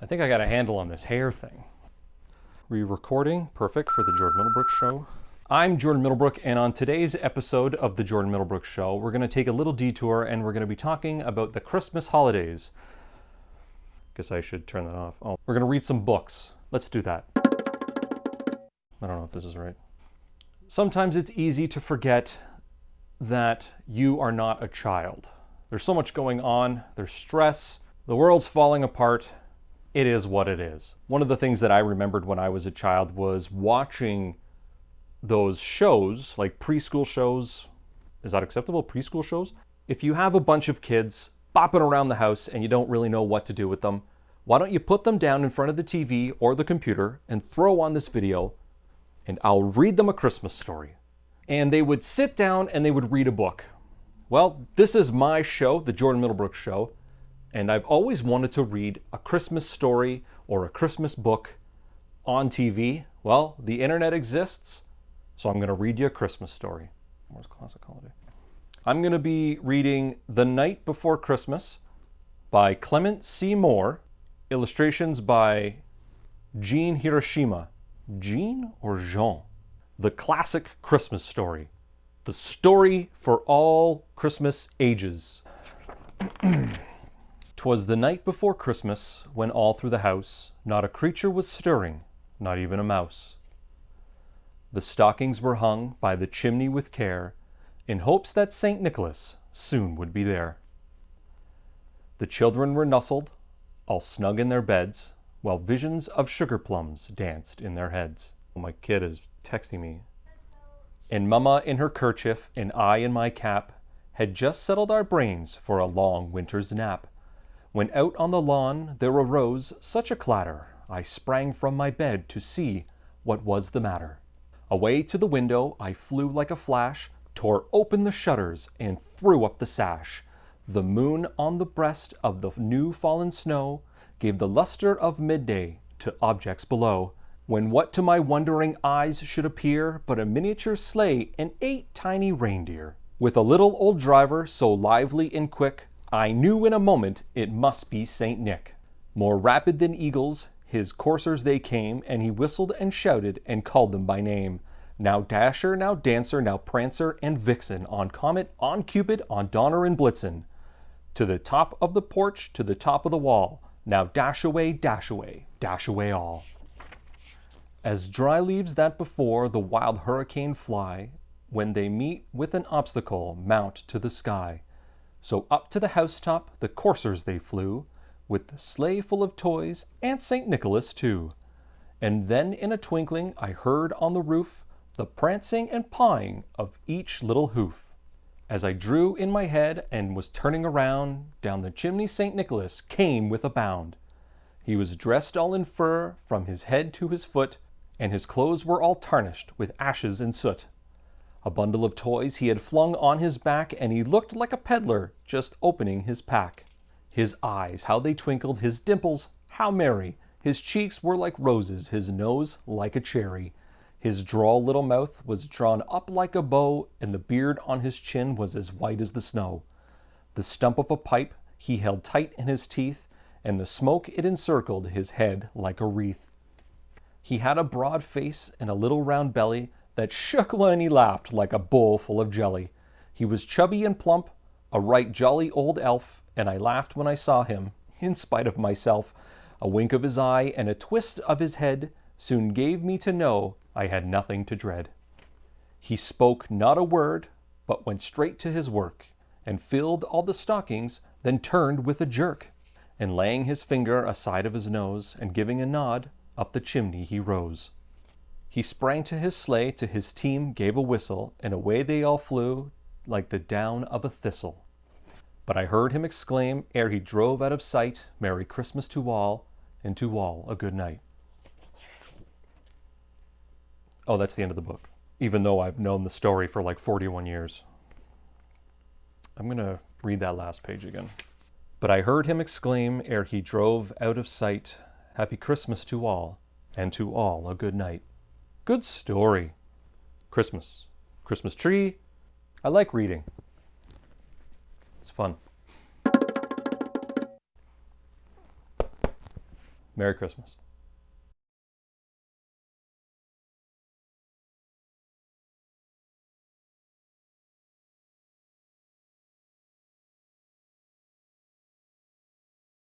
I think I got a handle on this hair thing. Re-recording, perfect for the Jordan Middlebrook Show. I'm Jordan Middlebrook, and on today's episode of the Jordan Middlebrook Show, we're going to take a little detour and we're going to be talking about the Christmas holidays. Guess I should turn that off. Oh, we're going to read some books. Let's do that. I don't know if this is right. Sometimes it's easy to forget that you are not a child. There's so much going on. There's stress. The world's falling apart. It is what it is. One of the things that I remembered when I was a child was watching those shows, like preschool shows. Is that acceptable? Preschool shows? If you have a bunch of kids bopping around the house and you don't really know what to do with them, why don't you put them down in front of the TV or the computer and throw on this video and I'll read them a Christmas story. And they would sit down and they would read a book. Well, this is my show, the Jordan Middlebrook Show. And I've always wanted to read a Christmas story or a Christmas book on TV. Well, the internet exists, so I'm going to read you a Christmas story. Where's classic holiday? I'm going to be reading The Night Before Christmas by Clement C. Moore. Illustrations by Jean Hiroshima. Jean or Jean? The classic Christmas story. The story for all Christmas ages. 'Twas the night before Christmas, when all through the house not a creature was stirring, not even a mouse. The stockings were hung by the chimney with care, in hopes that St. Nicholas soon would be there. The children were nestled, all snug in their beds, while visions of sugar plums danced in their heads. My kid is texting me. And Mama in her kerchief, and I in my cap, had just settled our brains for a long winter's nap, when out on the lawn there arose such a clatter, I sprang from my bed to see what was the matter. Away to the window I flew like a flash, tore open the shutters, and threw up the sash. The moon on the breast of the new fallen snow gave the luster of midday to objects below, when what to my wondering eyes should appear but a miniature sleigh and 8 tiny reindeer. With a little old driver so lively and quick, I knew in a moment it must be Saint Nick. More rapid than eagles, his coursers they came, and he whistled and shouted and called them by name. Now Dasher, now Dancer, now Prancer and Vixen, on Comet, on Cupid, on Donner and Blitzen. To the top of the porch, to the top of the wall, now dash away, dash away, dash away all. As dry leaves that before the wild hurricane fly, when they meet with an obstacle, mount to the sky. So up to the housetop the coursers they flew, with the sleigh full of toys, and St. Nicholas too. And then in a twinkling I heard on the roof the prancing and pawing of each little hoof. As I drew in my head and was turning around, down the chimney St. Nicholas came with a bound. He was dressed all in fur from his head to his foot, and his clothes were all tarnished with ashes and soot. A bundle of toys he had flung on his back, and he looked like a peddler just opening his pack. His eyes, how they twinkled, his dimples, how merry. His cheeks were like roses, his nose like a cherry. His droll little mouth was drawn up like a bow, and the beard on his chin was as white as the snow. The stump of a pipe he held tight in his teeth, and the smoke it encircled his head like a wreath. He had a broad face and a little round belly that shook when he laughed like a bowl full of jelly. He was chubby and plump, a right jolly old elf, and I laughed when I saw him, in spite of myself. A wink of his eye and a twist of his head soon gave me to know I had nothing to dread. He spoke not a word, but went straight to his work, and filled all the stockings, then turned with a jerk. And laying his finger aside of his nose, and giving a nod, up the chimney he rose. He sprang to his sleigh, to his team gave a whistle, and away they all flew like the down of a thistle. But I heard him exclaim, ere he drove out of sight, Merry Christmas to all, and to all a good night. Oh, that's the end of the book, even though I've known the story for like 41 years. I'm going to read that last page again. But I heard him exclaim, ere he drove out of sight, Happy Christmas to all, and to all a good night. Good story. Christmas. Christmas tree. I like reading. It's fun. Merry Christmas.